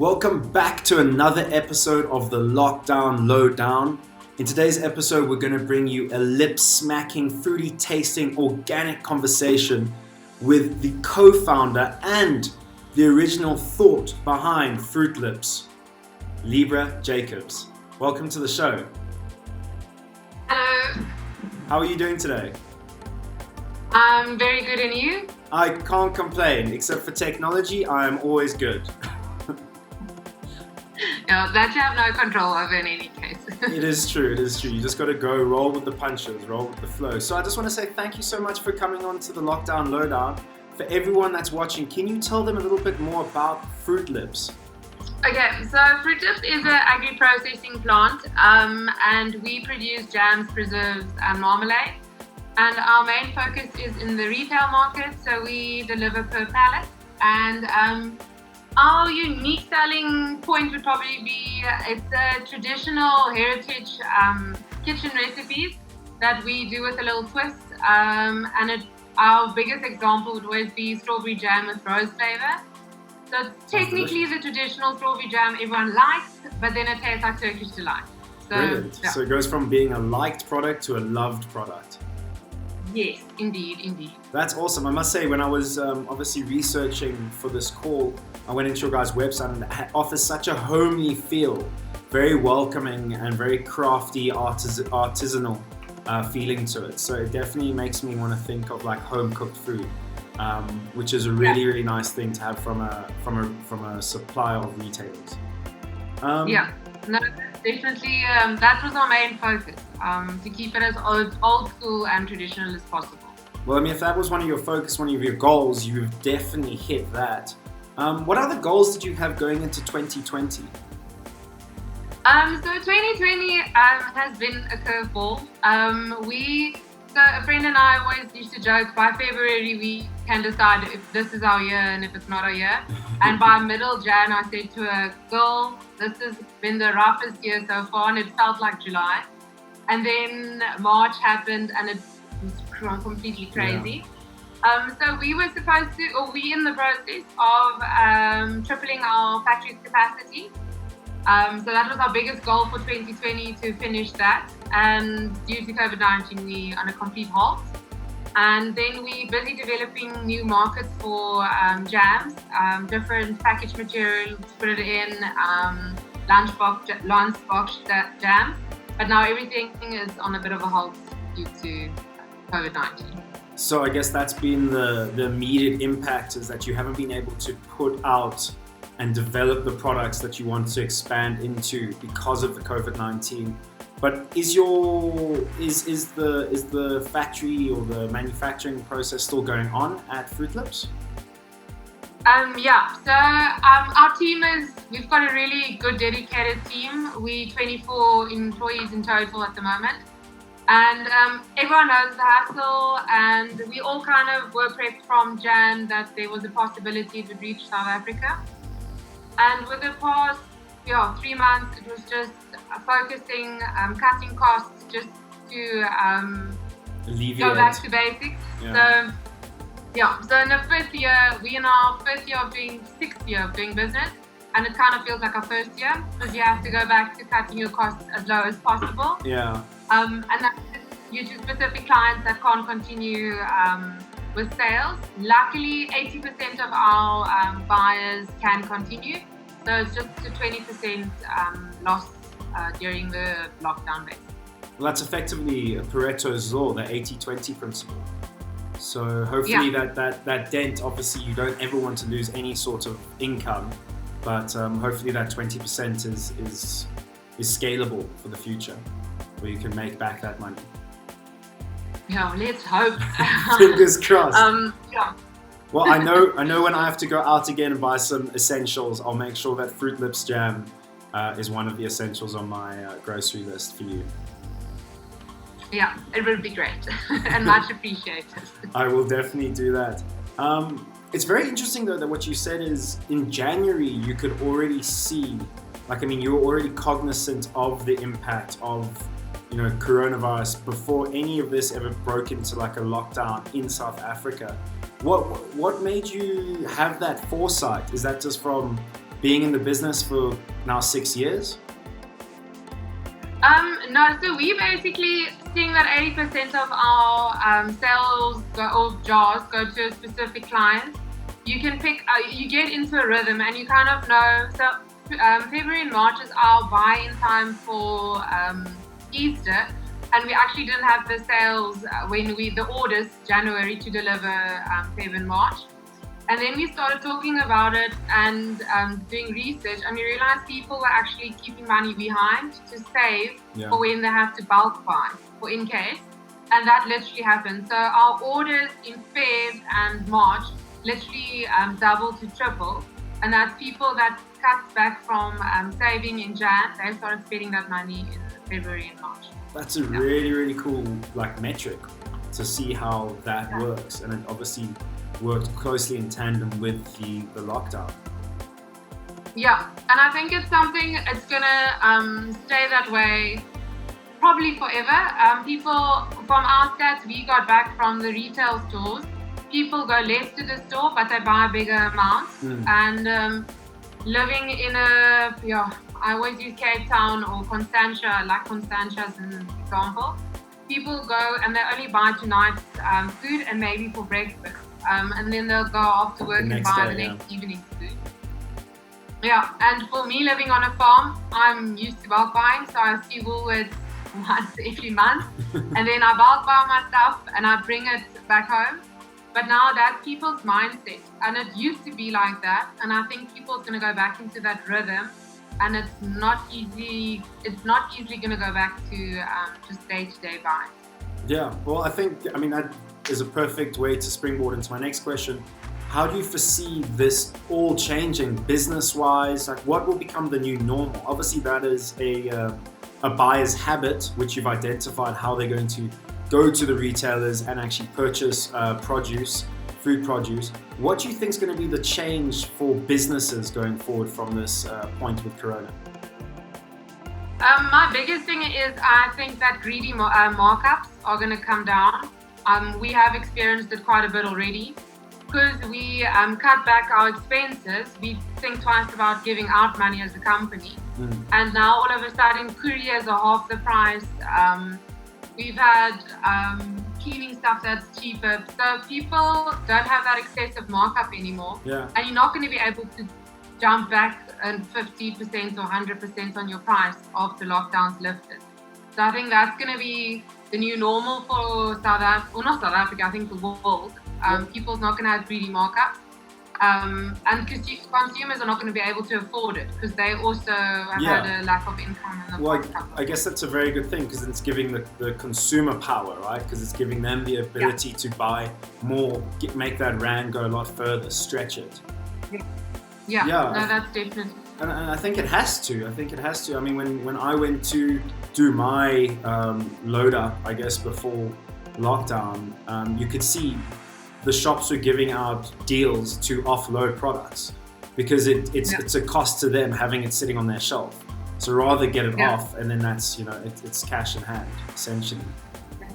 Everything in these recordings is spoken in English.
Welcome back to another episode of the Lockdown Lowdown. In today's episode, we're going to bring you a lip-smacking, fruity-tasting, organic conversation with the co-founder and the original thought behind FruitLips, Liebré Jacobs. Welcome to the show. Hello. How are you doing today? I'm very good, and you? I can't complain. Except for technology, I am always good. No, that you have no control over in any case. It is true. You just got to go roll with the punches, roll with the flow. So I just want to say thank you so much for coming on to the Lockdown Lowdown. For everyone that's watching, can you tell them a little bit more about FruitLips? Okay, so FruitLips is an agri-processing plant, and we produce jams, preserves, and marmalade. And our main focus is in the retail market, so we deliver per pallet. And our unique selling point would probably be it's a traditional heritage kitchen recipes that we do with a little twist. Our biggest example would always be strawberry jam with rose flavor. So technically the traditional strawberry jam everyone likes, but then it tastes like Turkish delight. Brilliant. Yeah. So it goes from being a liked product to a loved product. Yes, indeed. That's awesome. I must say, when I was obviously researching for this call, I went into your guys' website and it offers such a homely feel, very welcoming and very crafty, artisanal feeling to it. So it definitely makes me want to think of like home cooked food, which is a really nice thing to have from a supplier of retailers. No, definitely. That was our main focus, to keep it as old school and traditional as possible. Well, I mean, if that was one of your focus, one of your goals, you've definitely hit that. What other goals did you have going into 2020? So 2020 has been a curveball. So a friend and I always used to joke, by February we can decide if this is our year and if it's not our year. And by middle Jan, I said to her, girl, this has been the roughest year so far, and it felt like July. And then March happened and it was completely crazy. So we were supposed to, or we in the process of tripling our factory's capacity. So that was our biggest goal for 2020, to finish that. And due to COVID-19, we on a complete halt. And then we're busy developing new markets for jams, different package materials to put it in, lunchbox jams. But now everything is on a bit of a halt due to COVID-19. So I guess that's been the immediate impact, is that you haven't been able to put out and develop the products that you want to expand into because of the COVID-19. But is the factory or the manufacturing process still going on at FruitLips? So our team we've got a really good dedicated team. We're 24 employees in total at the moment. And everyone knows the hustle, and we all kind of were prepped from Jan that there was a possibility to reach South Africa. And with the past 3 months, it was just focusing, cutting costs, just to go back to basics. Yeah. So in the fifth year, we're in our sixth year of doing business, and it kind of feels like our first year, because you have to go back to cutting your costs as low as possible. Yeah. And that's due to specific clients that can't continue with sales. Luckily, 80% of our buyers can continue, so it's just a 20% loss during the lockdown phase. Well, that's effectively Pareto's law, the 80-20 principle. So hopefully that dent, obviously you don't ever want to lose any sort of income, but hopefully that 20% is scalable for the future, where you can make back that money. Yeah, let's hope. Fingers crossed. Yeah. Well, I know when I have to go out again and buy some essentials, I'll make sure that FruitLips jam is one of the essentials on my grocery list for you. Yeah, it will be great and much appreciated. I will definitely do that. It's very interesting though that what you said is in January you could already see, you were already cognizant of the impact of coronavirus before any of this ever broke into like a lockdown in South Africa. What made you have that foresight? Is that just from being in the business for now 6 years? No, so we basically seeing that 80% of our sales or jars go to a specific client. You can pick, you get into a rhythm and you kind of know. So February and March is our buy-in time for Easter, and we actually didn't have the sales the orders January to deliver Feb and March. And then we started talking about it and doing research, and we realized people were actually keeping money behind to save for when they have to bulk buy, for in case. And that literally happened. So our orders in Feb and March literally doubled to triple. And that's people that cut back from saving in Jan. They started spending that money in February and March. That's a really, really cool metric to see how that works. And it obviously worked closely in tandem with the lockdown. Yeah, and I think it's something, it's gonna stay that way probably forever. People, from our stats we got back from the retail stores, people go less to the store, but they buy bigger amounts. And living in I always use Cape Town or Constantia, like Constantia as an example. People go and they only buy tonight's food and maybe for breakfast. And then they'll go after work and buy the next evening's food. Yeah, and for me living on a farm, I'm used to bulk buying, so I see Woolworths once every month. And then I bulk buy my stuff and I bring it back home. But now that's people's mindset, and it used to be like that, and I think people's going to go back into that rhythm, and it's not easily going to go back to just day-to-day buying. Yeah, well, I mean that is a perfect way to springboard into my next question. How do you foresee this all changing business-wise? Like, what will become the new normal? Obviously, that is a buyer's habit, which you've identified how they're going to go to the retailers and actually purchase food produce. What do you think is going to be the change for businesses going forward from this point with Corona? My biggest thing is I think that greedy markups are going to come down. We have experienced it quite a bit already. Because we cut back our expenses, we think twice about giving out money as a company. And now all of a sudden couriers are half the price. We've had cleaning stuff that's cheaper. So people don't have that excessive markup anymore. Yeah. And you're not going to be able to jump back and 50% or 100% on your price after lockdown's lifted. So I think that's going to be the new normal for South Africa, or not South Africa, I think the world. People's not going to have greedy markups. And consumers are not going to be able to afford it because they also have had a lack of income. I guess that's a very good thing because it's giving the consumer power, right? Because it's giving them the ability to buy more, make that rand go a lot further, stretch it. Yeah. No, that's definitely. And I think it has to. I mean, when I went to do my load up, I guess before lockdown, you could see the shops were giving out deals to offload products because it's a cost to them having it sitting on their shelf. So rather get it off, and then that's it's cash in hand essentially.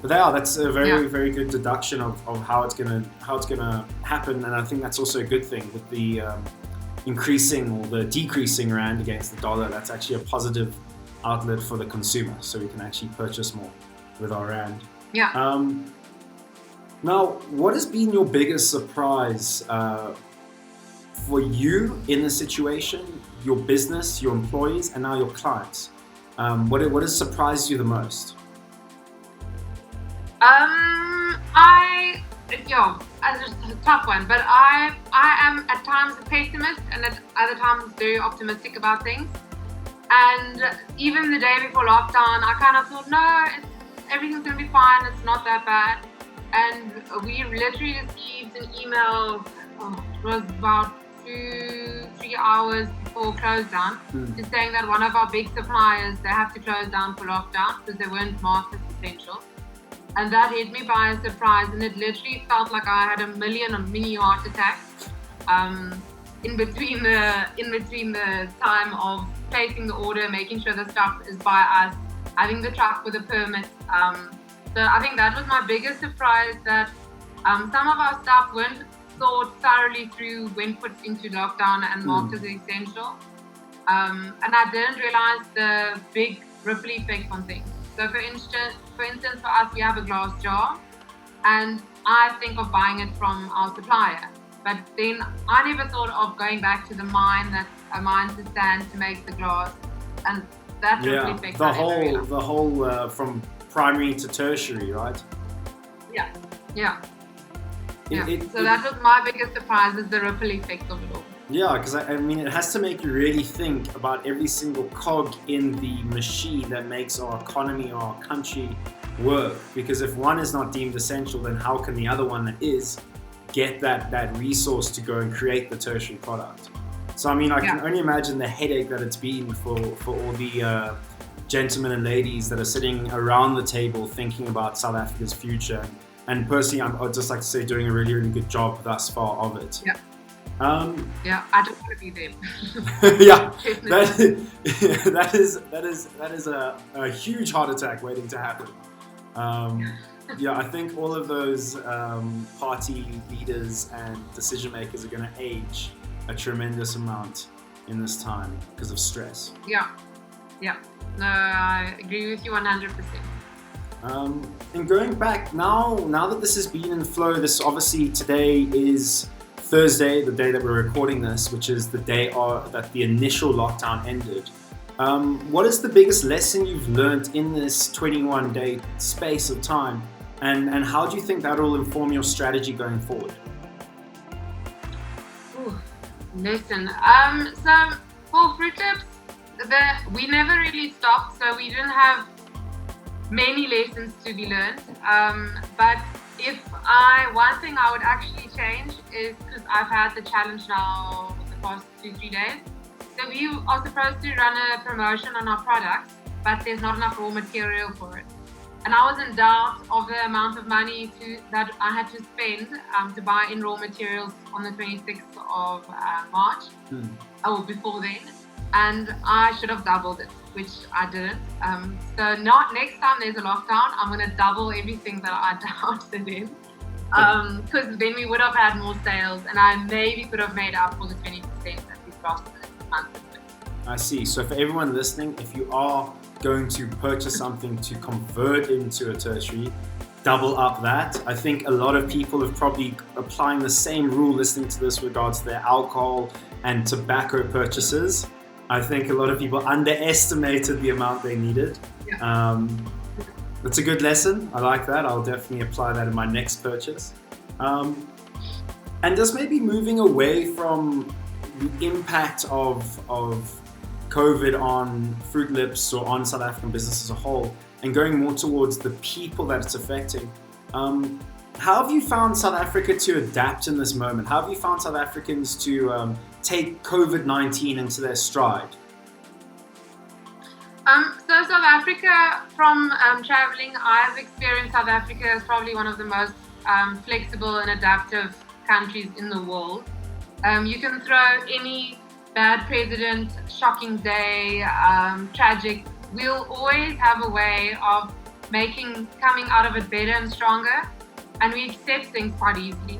But that's a very good deduction of how it's gonna happen, and I think that's also a good thing with the increasing or the decreasing rand against the dollar. That's actually a positive outlet for the consumer, so we can actually purchase more with our rand. Yeah. Now, what has been your biggest surprise for you in the situation, your business, your employees, and now your clients? What has surprised you the most? It's a tough one, but I am at times a pessimist and at other times very optimistic about things. And even the day before lockdown, I kind of thought, no, everything's going to be fine, it's not that bad. And we literally received an email, it was about 2-3 hours before close down, just saying that one of our big suppliers, they have to close down for lockdown because they weren't marked as essential. And that hit me by a surprise, and it literally felt like I had a million mini heart attacks in between the time of placing the order, making sure the stuff is by us, having the truck with a permit. So I think that was my biggest surprise, that some of our stuff weren't thought thoroughly through when put into lockdown and marked as essential. And I didn't realize the big ripple effect on things. So for instance, for us, we have a glass jar, and I think of buying it from our supplier. But then I never thought of going back to the mine to stand to make the glass, and that ripple effect. The whole from primary to tertiary, right? Yeah. So that was my biggest surprise, is the ripple effect of it all. Yeah, because I mean, it has to make you really think about every single cog in the machine that makes our economy or our country work. Because if one is not deemed essential, then how can the other one that is get that resource to go and create the tertiary product? So I mean, I can only imagine the headache that it's been for all the gentlemen and ladies that are sitting around the table thinking about South Africa's future. And personally, I'd just like to say, doing a really, really good job thus far of it. I just want to be there. that is a huge heart attack waiting to happen. I think all of those party leaders and decision makers are going to age a tremendous amount in this time because of stress. No, I agree with you 100%. And going back now that this has been in flow, this obviously today is Thursday, the day that we're recording this, which is the day that the initial lockdown ended. What is the biggest lesson you've learned in this 21-day space of time, and how do you think that will inform your strategy going forward? Listen, so for FruitLips, we never really stopped, so we didn't have many lessons to be learned. But one thing I would actually change is, because I've had the challenge now for the past 2-3 days. So we are supposed to run a promotion on our products, but there's not enough raw material for it. And I was in doubt of the amount of money that I had to spend to buy in raw materials on the 26th of March, or before then. And I should have doubled it, which I didn't. So not next time there's a lockdown, I'm going to double everything that I doubted in. Because then we would have had more sales, and I maybe could have made up for the 20% that we lost this month. I see. So for everyone listening, if you are going to purchase something to convert into a tertiary, double up that. I think a lot of people have probably applying the same rule listening to this regards to their alcohol and tobacco purchases. I think a lot of people underestimated the amount they needed. That's a good lesson. I like that. I'll definitely apply that in my next purchase. And just maybe moving away from the impact of COVID on FruitLips or on South African business as a whole, and going more towards the people that it's affecting. How have you found South Africa to adapt in this moment? How have you found South Africans to take COVID-19 into their stride? So South Africa, from traveling, I've experienced South Africa as probably one of the most flexible and adaptive countries in the world. You can throw any bad president, shocking day, tragic. We'll always have a way of coming out of it better and stronger, and we accept things quite easily.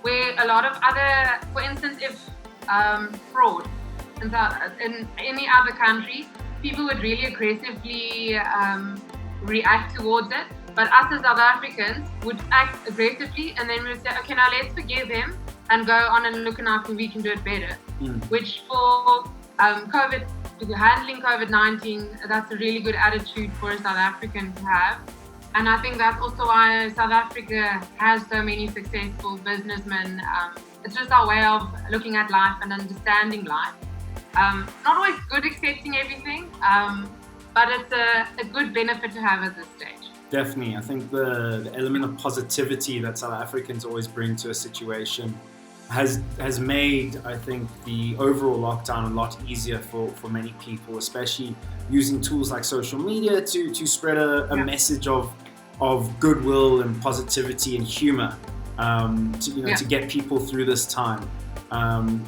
Where a lot of other, for instance, if fraud in any other country, people would really aggressively react towards it. But us as South Africans would act aggressively, and then we'd say, okay, now let's forgive him and go on and look at how we can do it better. Which for handling COVID-19, that's a really good attitude for a South African to have. And I think that's also why South Africa has so many successful businessmen. It's just our way of looking at life and understanding life. Not always good accepting everything, but it's a good benefit to have at this stage. Definitely. I think the element of positivity that South Africans always bring to a situation has made, I think, the overall lockdown a lot easier for many people, especially using tools like social media to spread a message of goodwill and positivity and humor to get people through this time.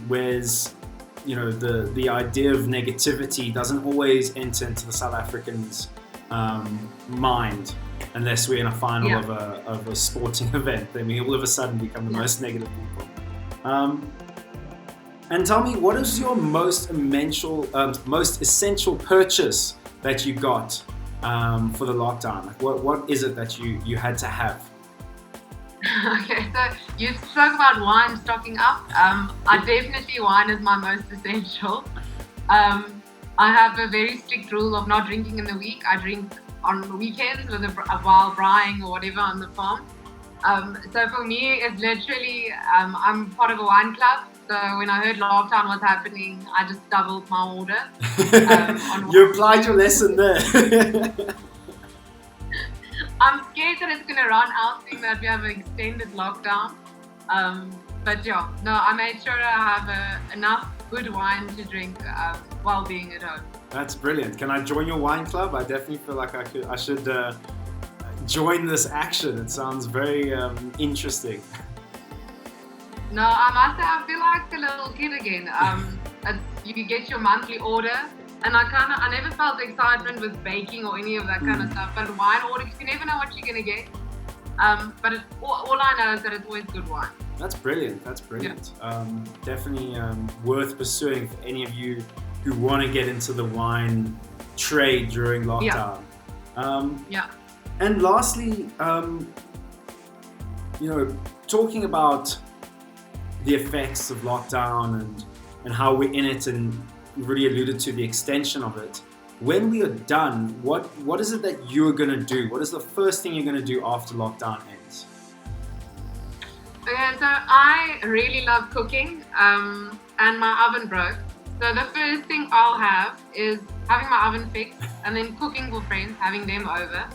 Whereas the idea of negativity doesn't always enter into the South African's mind. unless we're in a final Yeah. of a sporting event, then we all of a sudden become the most negative people. And tell me, what is your most essential purchase that you got for the lockdown? Like what is it that you had to have? Okay, so you spoke about wine stocking up. Definitely wine is my most essential. I have a very strict rule of not drinking in the week. I drink on the weekends while braaiing or whatever on the farm. So for me, it's literally, I'm part of a wine club. So when I heard lockdown was happening, I just doubled my order. You applied your lesson there. I'm scared that it's going to run out, seeing that we have an extended lockdown. But yeah, no, I made sure I have enough good wine to drink while being at home. That's brilliant. Can I join your wine club? I definitely feel like I should join this action. It sounds very interesting. No, I must say, I feel like a little kid again. You get your monthly order, and I never felt excitement with baking or any of that kind of stuff. But wine order, because you never know what you're gonna get. But all I know is that it's always good wine. That's brilliant. Yeah. Definitely worth pursuing for any of you who want to get into the wine trade during lockdown. Yeah. And lastly, talking about the effects of lockdown and how we're in it, and you really alluded to the extension of it. When we are done, what is it that you're going to do? What is the first thing you're going to do after lockdown ends? Okay, so I really love cooking, and my oven broke. So the first thing I'll have is having my oven fixed, and then cooking for friends, having them over.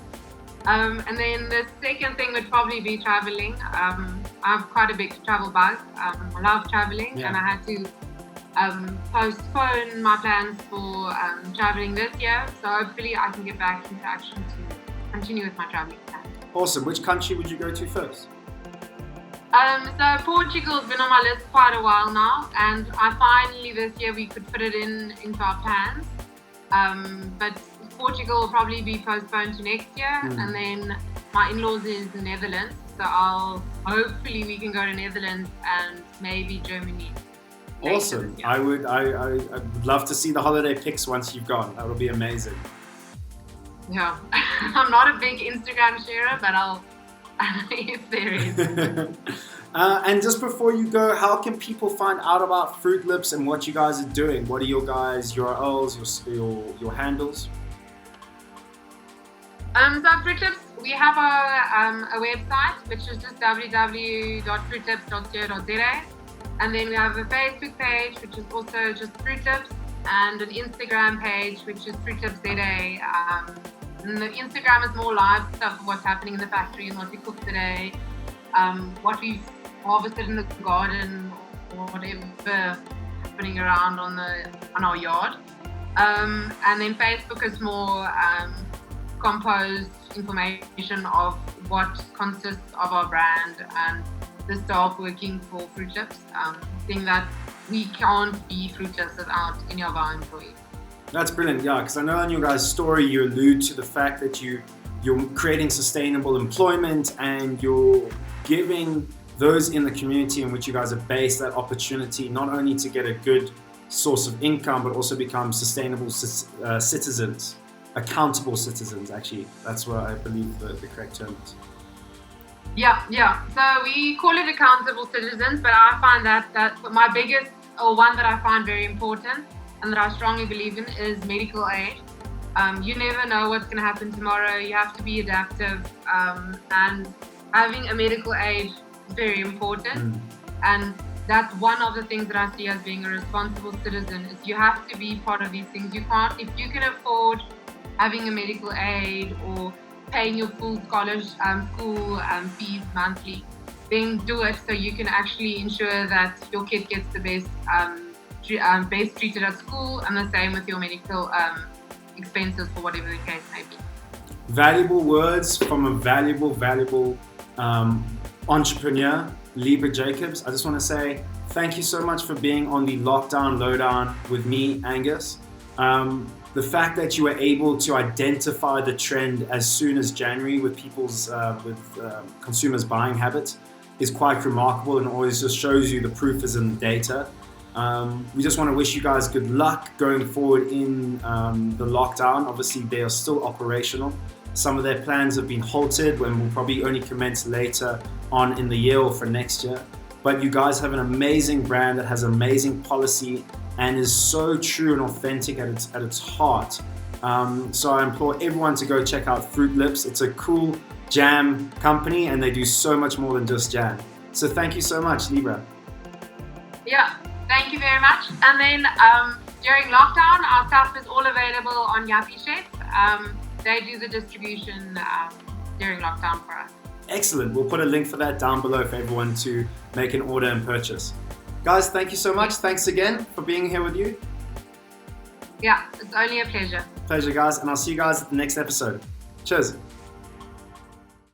And then the second thing would probably be traveling. I have quite a big travel bug. I love traveling, and I had to postpone my plans for traveling this year. So hopefully I can get back into action to continue with my traveling plan. Awesome. Which country would you go to first? So Portugal's been on my list quite a while now, and I finally this year we could fit it into our plans. But Portugal will probably be postponed to next year, and then my in-laws is the Netherlands, so hopefully we can go to Netherlands and maybe Germany. Awesome. I would love to see the holiday pics once you've gone. That would be amazing. Yeah, I'm not a big Instagram sharer, but I'll if there is. And just before you go, how can people find out about FruitLips and what you guys are doing? What are your guys' URLs, your handles? So FruitLips, we have a website which is just www.fruitlips.co.za, and then we have a Facebook page which is also just FruitLips, and an Instagram page which is FruitLipsZA. And the Instagram is more live stuff of what's happening in the factory and what we cook today, what we've harvested in the garden, or whatever happening around on our yard. And then Facebook is more composed information of what consists of our brand and the staff working for FruitLips, saying that we can't be FruitLips without any of our employees. That's brilliant, yeah, because I know in your guys' story you allude to the fact that you're creating sustainable employment and you're giving those in the community in which you guys are based that opportunity not only to get a good source of income but also become sustainable citizens, accountable citizens, actually. That's what I believe the correct term is. Yeah. So we call it accountable citizens, but I find that my biggest, or one that I find very important and that I strongly believe in, is medical aid. You never know what's going to happen tomorrow. You have to be adaptive, and having a medical aid is very important. And that's one of the things that I see as being a responsible citizen, is you have to be part of these things. You can't, if you can afford having a medical aid or paying your full school fees monthly, then do it so you can actually ensure that your kid gets the best treated at school, and the same with your medical expenses for whatever the case may be. Valuable words from a valuable entrepreneur, Liebré Jacobs. I just want to say thank you so much for being on the Lockdown Lowdown with me, Angus. The fact that you were able to identify the trend as soon as January with consumers' buying habits is quite remarkable, and always just shows you the proof is in the data. We just want to wish you guys good luck going forward in the lockdown. Obviously, they are still operational. Some of their plans have been halted and will probably only commence later on in the year or for next year. But you guys have an amazing brand that has amazing policy and is so true and authentic at its heart. So I implore everyone to go check out FruitLips. It's a cool jam company and they do so much more than just jam. So thank you so much, Liebré. Yeah, thank you very much. And then during lockdown, our stuff is all available on Yappy Chef. They do the distribution during lockdown for us. Excellent. We'll put a link for that down below for everyone to make an order and purchase. Guys, thank you so much. Thanks again for being here with you. Yeah, it's only a pleasure. Pleasure, guys. And I'll see you guys at the next episode. Cheers.